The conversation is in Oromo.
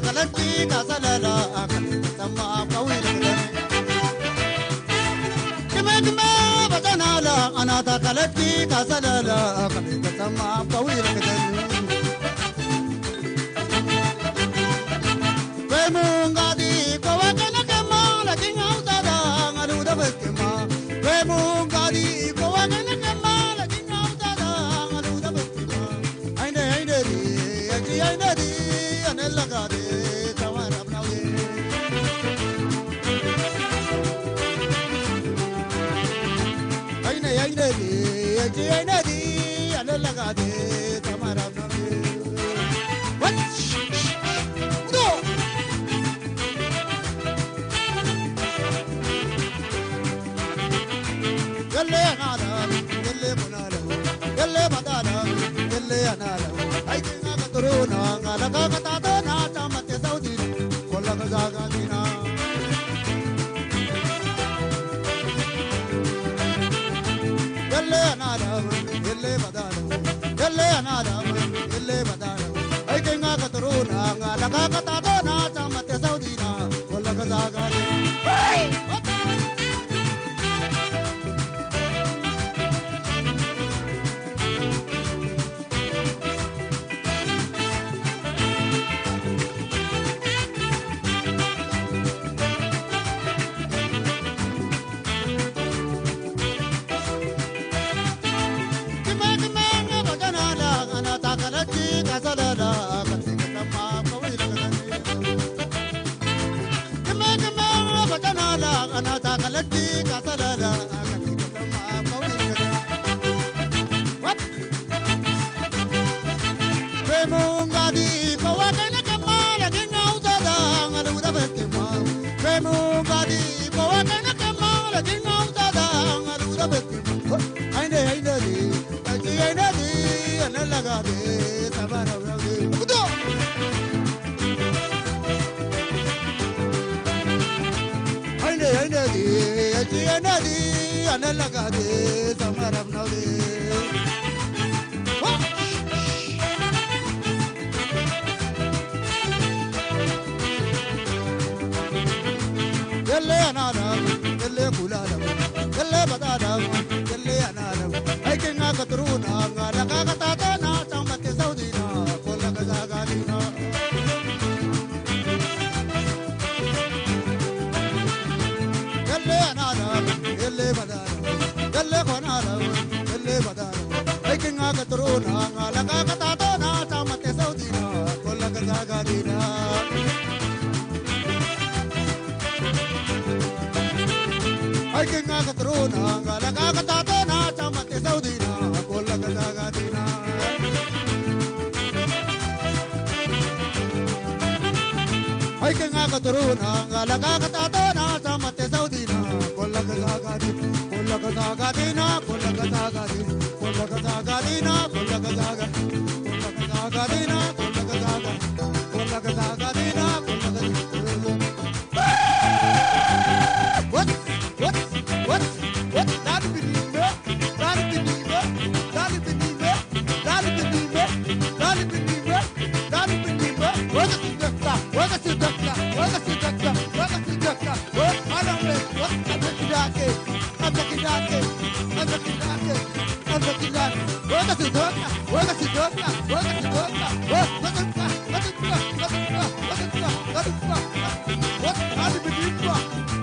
تاكلتي كاسلالا تسمع قوي كما بدنا لا أنا تاكلتي كاسلالا تسمع قوي Mungadi kawakana kama lakini autada ngaluda bekema mungadi kawakana kama lakini autada ngaluda bekema aine di anella gade tawara bnawe aine di anella gade tawara bnawe what يلي نالا يلي منالا يلي بدالا يلي نالا أيدينا كترونا على كتاتنا تامت سودي كل كزاغانينا يلي نالا يلي بدالا يلي نالا يلي بدالا أيدينا كترونا على كتاتنا تامت سودي كل كزاغانينا أنا تاكلتي كاسلالا what mungadi kawakana kamala dinautada ngaluda bekema mungadi kawakana kamala dinautada ngaluda bekema aine di analaga de sabara kudo aine di analaga de sabara bnawe يلي أنا يلي كولالا يلي بدالا يلي أنا أيكنا كترونا على كتاتنا تامت سودينا كل كزاغانينا يلي أنا يلي بدالا يلي كونالا يلي بدالا أيكنا كترونا على كتاتنا تامت سودينا كل كزاغانينا ay que nga katrona ngala ka katatona chamate saudina kolla kazagadina ay que nga katrona ngala ka katatona chamate saudina kolla kazagadina kolla kazagadina kolla kazagadina kolla kazagadina kolla kazagadina kolla kazagadina kolla kazagadina kolla kazagadina kolla kazagadina what dali binime waga sidakla what alamle what abekidake waga sidakla what dali binime what